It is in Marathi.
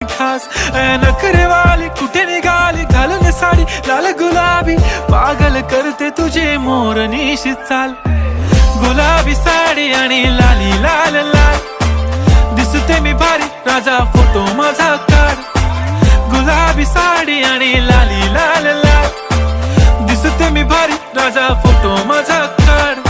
खास नखरेवाली कुठे निघाली घालून साडी लाल गुलाबी पागल करते तुझे मोरनीशी चाल गुलाबी साडी आणि लाली लाल लाल दिसते मी भारी राजा फोटो माझा काढ गुलाबी साडी आणि लाली लाल लाल दिसते मी भारी राजा फोटो माझा काढ